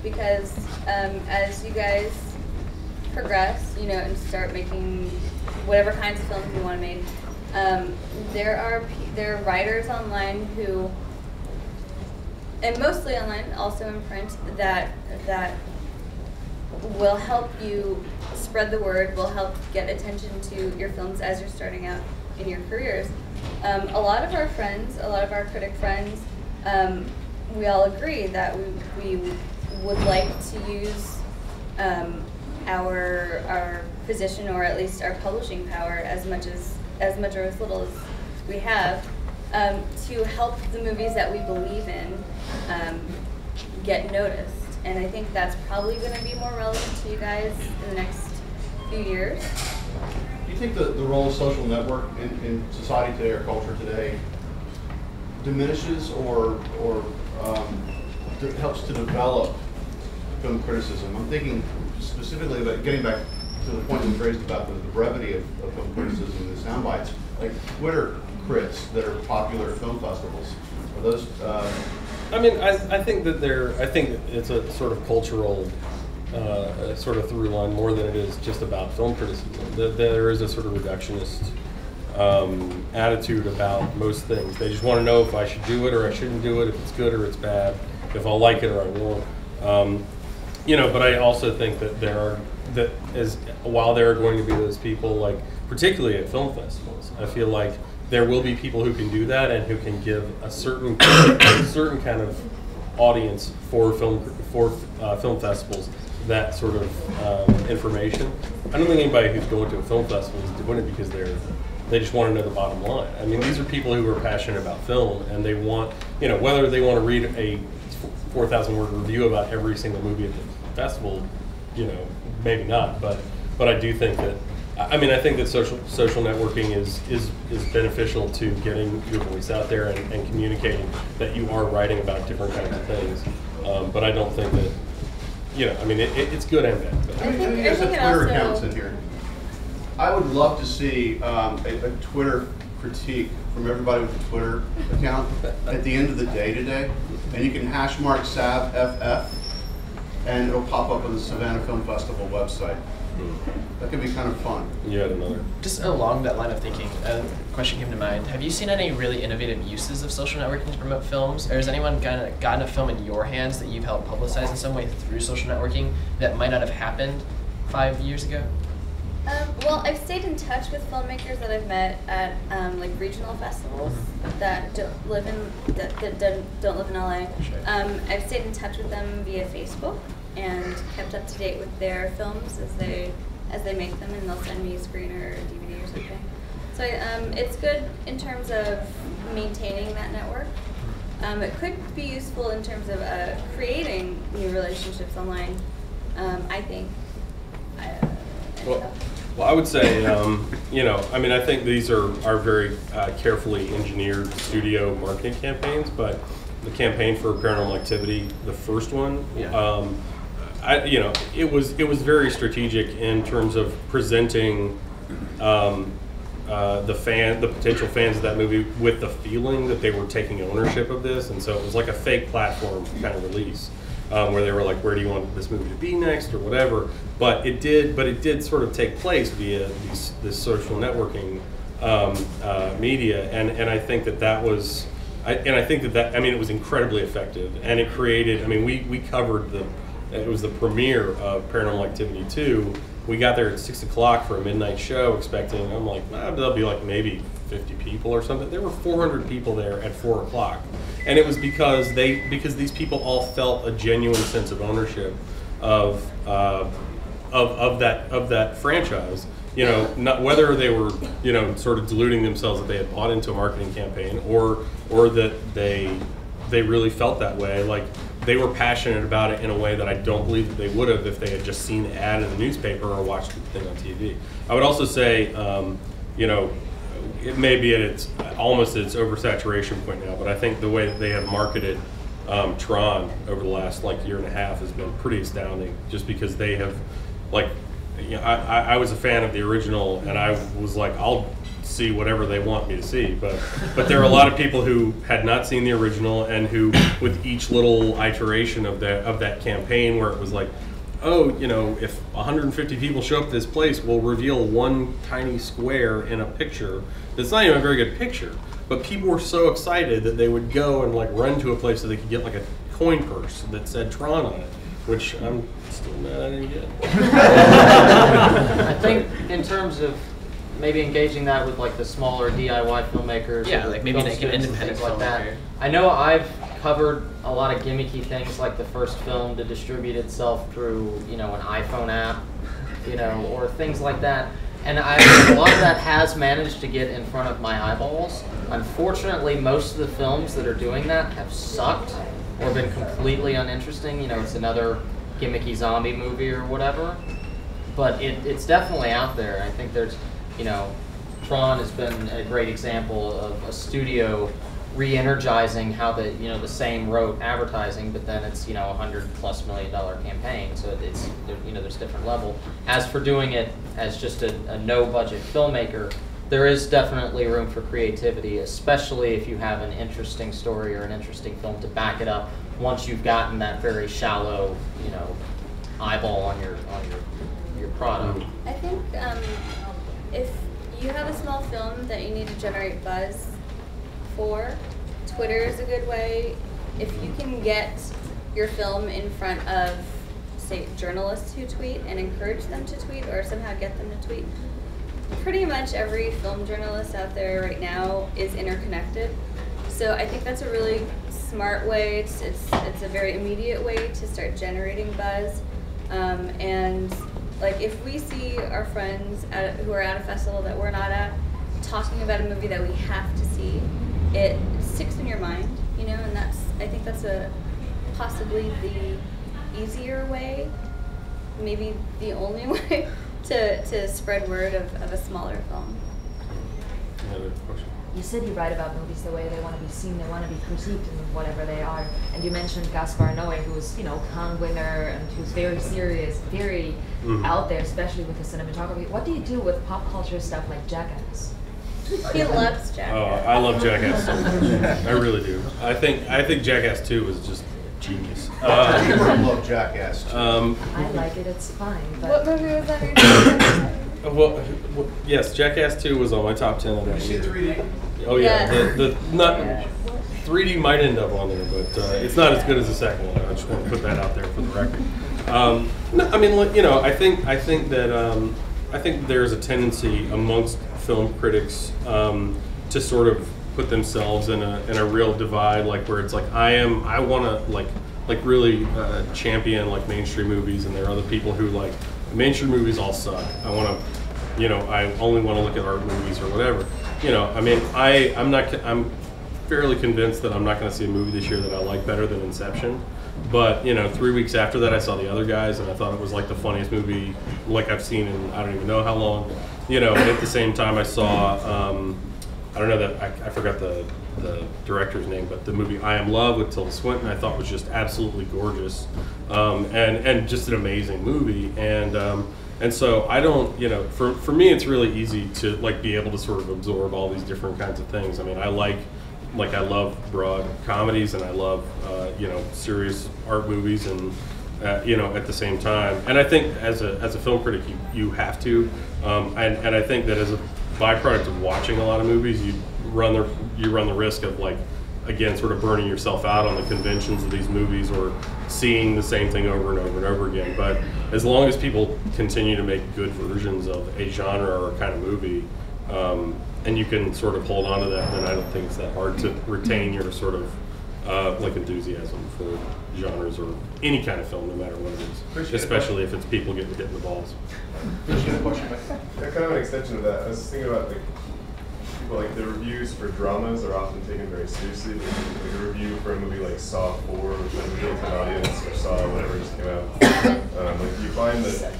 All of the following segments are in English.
because as you guys progress, you know, and start making whatever kinds of films you want to make, there are writers online who, and mostly online, also in print, that will help you spread the word, will help get attention to your films as you're starting out in your careers. A lot of our friends, a lot of our critic friends, we all agree that we would like to use our position, or at least our publishing power, as much or as little as we have, to help the movies that we believe in get noticed. And I think that's probably going to be more relevant to you guys in the next few years. Do you think the role of social network in society today or culture today diminishes or helps to develop film criticism? I'm thinking specifically about getting back to the point that was raised about the brevity of film criticism and the sound bites, like Twitter crits that are popular at film festivals. Are those? I mean, I think that I think it's a sort of cultural sort of through line more than it is just about film criticism. There is a sort of reductionist attitude about most things. They just want to know if I should do it or I shouldn't do it, if it's good or it's bad, if I'll like it or I won't. You know, but I also think that while there are going to be those people, like particularly at film festivals, I feel like there will be people who can do that and who can give a certain kind of audience for film festivals that sort of information. I don't think anybody who's going to a film festival is doing it because they just want to know the bottom line. I mean, these are people who are passionate about film, and they want, you know, whether they want to read a 4,000 word review about every single movie at the festival, you know, maybe not, but I do think that, I mean, I think that social networking is beneficial to getting your voice out there and communicating that you are writing about different kinds of things. But I don't think that, you know, I mean, it's good and bad. But I think you guys have Twitter accounts in here. I would love to see a Twitter critique from everybody with a Twitter account at the end of the day today, and you can hash mark SavFF, and it'll pop up on the Savannah Film Festival website. That could be kind of fun. Yeah, another. Just along that line of thinking, a question came to mind. Have you seen any really innovative uses of social networking to promote films? Or has anyone gotten a film in your hands that you've helped publicize in some way through social networking that might not have happened 5 years ago? Well, I've stayed in touch with filmmakers that I've met at like regional festivals that don't live in don't live in LA. Sure. I've stayed in touch with them via Facebook and kept up to date with their films as they make them, and they'll send me a screener or a DVD or something. So it's good in terms of maintaining that network. It could be useful in terms of creating new relationships online, I think. Well, I would say, you know, I mean, I think these are very carefully engineered studio marketing campaigns, but the campaign for Paranormal Activity, the first one, yeah. You know, it was very strategic in terms of presenting the potential fans of that movie with the feeling that they were taking ownership of this, and so it was like a fake platform kind of release. Where they were like, where do you want this movie to be next, or whatever. But it did sort of take place via this social networking media, and I think that was, I mean, it was incredibly effective, and it created. I mean, we covered it was the premiere of Paranormal Activity 2. We got there at 6 o'clock for a midnight show, expecting, I'm like, there'll be like maybe 50 people or something. There were 400 people there at 4 o'clock. And it was because these people all felt a genuine sense of ownership of that franchise. You know, not whether they were, you know, sort of deluding themselves that they had bought into a marketing campaign, or that they really felt that way. Like, they were passionate about it in a way that I don't believe that they would have if they had just seen the ad in the newspaper or watched the thing on TV. I would also say, you know, it may be at almost its oversaturation point now, but I think the way that they have marketed Tron over the last like year and a half has been pretty astounding, just because they have, like, you know, I was a fan of the original, and I was like, I'll see whatever they want me to see. But there are a lot of people who had not seen the original, and who, with each little iteration of that campaign, where it was like, oh, you know, if 150 people show up at this place, we'll reveal one tiny square in a picture that's not even a very good picture. But people were so excited that they would go and like run to a place so they could get like a coin purse that said Tron on it, which I'm still mad I didn't get. I think in terms of maybe engaging that with like the smaller DIY filmmakers, Yeah, like maybe like an independent things like that. filmmaker. I know I've covered a lot of gimmicky things, like the first film to distribute itself through, you know, an iPhone app, you know, or things like that. And a lot of that has managed to get in front of my eyeballs. Unfortunately, most of the films that are doing that have sucked or been completely uninteresting. You know, it's another gimmicky zombie movie or whatever. But it's definitely out there. I think there's, you know, Tron has been a great example of a studio re-energizing how the same wrote advertising, but then it's, you know, $100+ million campaign, so it's, you know, there's different level. As for doing it as just a no-budget filmmaker, there is definitely room for creativity, especially if you have an interesting story or an interesting film to back it up once you've gotten that very shallow, you know, eyeball on your product. I think if you have a small film that you need to generate buzz for, Twitter is a good way. If you can get your film in front of, say, journalists who tweet and encourage them to tweet, or somehow get them to tweet, pretty much every film journalist out there right now is interconnected. So I think that's a really smart way. It's a very immediate way to start generating buzz. And like, if we see our friends who are at a festival that we're not at talking about a movie that we have to see, it sticks in your mind, you know, and I think that's possibly the easier way, maybe the only way to spread word of a smaller film. Another question. You said you write about movies the way they want to be seen, they want to be critiqued in whatever they are. And you mentioned Gaspar Noé, who's, you know, Cannes winner and who's very serious, very out there, especially with the cinematography. What do you do with pop culture stuff like Jackass? He loves Jackass. Oh, I love Jackass so much. I really do. I think Jackass 2 was just genius. I love Jackass too. I like it, it's fine. What But movie was that your favorite? Well, yes, Jackass 2 was on my top 10 of that Did you see year. 3D? Oh yeah, Yeah. the not 3D might end up on there, but it's not as good as the second one. I just want to put that out there for the record. No, I mean, like, you know, I think that I think there's a tendency amongst film critics to sort of put themselves in a real divide, like where it's like I want to like really champion like mainstream movies, and there are other people who like mainstream movies all suck. I want to, you know, I only want to look at art movies or whatever. You know, I mean, I'm fairly convinced that I'm not going to see a movie this year that I like better than Inception. But, you know, 3 weeks after that, I saw The Other Guys, and I thought it was like the funniest movie like I've seen in I don't even know how long. You know, and at the same time, I saw I don't know that I forgot the director's name, but the movie I Am Love with Tilda Swinton I thought was just absolutely gorgeous, and just an amazing movie. And so I don't, you know, for me it's really easy to like be able to sort of absorb all these different kinds of things. I mean, I love broad comedies, and I love you know, serious art movies, and you know, at the same time. And I think as a film critic, you have to, and I think that as a byproduct of watching a lot of movies, you run the risk of, like, again, sort of burning yourself out on the conventions of these movies, or seeing the same thing over and over and over again. But as long as people continue to make good versions of a genre or a kind of movie, and you can sort of hold on to that, then I don't think it's that hard to retain your sort of like enthusiasm for genres or any kind of film, no matter what it is, especially if it's people getting hit in the balls. Yeah, kind of an extension of that. I was thinking about, like, people, like, the reviews for dramas are often taken very seriously. Like a review for a movie like Saw 4, which has a built-in audience, or Saw whatever just came out. Like, do you find that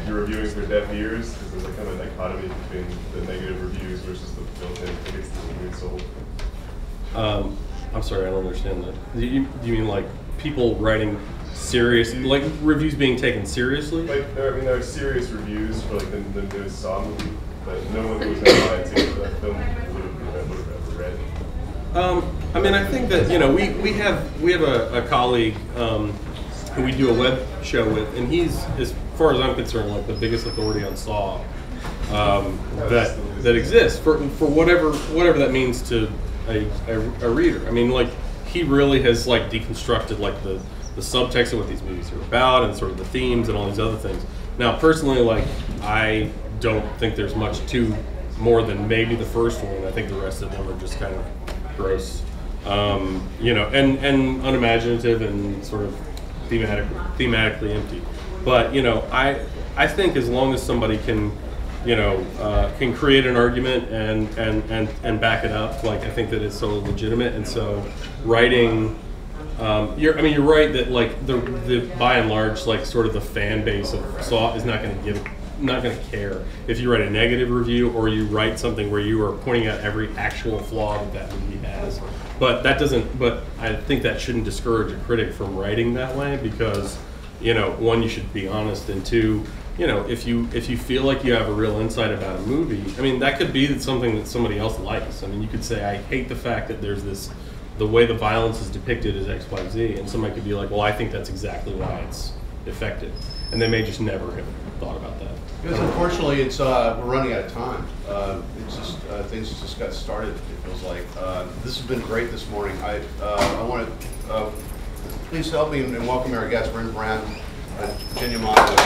you're reviewing for deaf ears? Because there's like kind of a dichotomy between the negative reviews versus the built-in tickets that are being sold. I'm sorry, I don't understand that. Do you mean like people writing serious, like reviews being taken seriously? Like, there are serious reviews for like the newest Saw movie. but no one was ever to that film would have ever read. I mean, I think that, you know, we have a colleague who we do a web show with, and he's, as far as I'm concerned, like the biggest authority on Saw that exists for whatever that means to a reader. I mean, like, he really has like deconstructed like the subtext of what these movies are about and sort of the themes and all these other things. Now, personally, like, I don't think there's much to more than maybe the first one. I think the rest of them are just kind of gross, you know, and unimaginative and sort of thematically empty. But, you know, I think as long as somebody can, you know, can create an argument and back it up, like, I think that it's so legitimate. And so writing, you're right that like the by and large, like, sort of the fan base of Saw is not going to care if you write a negative review or you write something where you are pointing out every actual flaw that movie has. But I think that shouldn't discourage a critic from writing that way, because, you know, one, you should be honest, and two, you know, if you feel like you have a real insight about a movie, I mean, that could be something that somebody else likes. I mean, you could say, I hate the fact that there's this, the way the violence is depicted is X, Y, Z, and somebody could be like, well, I think that's exactly why it's effective. And they may just never have thought about that. Because unfortunately, it's we're running out of time. It's just things just got started. It feels like this has been great this morning. I want to please help me and welcome our guests, Bryn Brand, Jenny Monaco.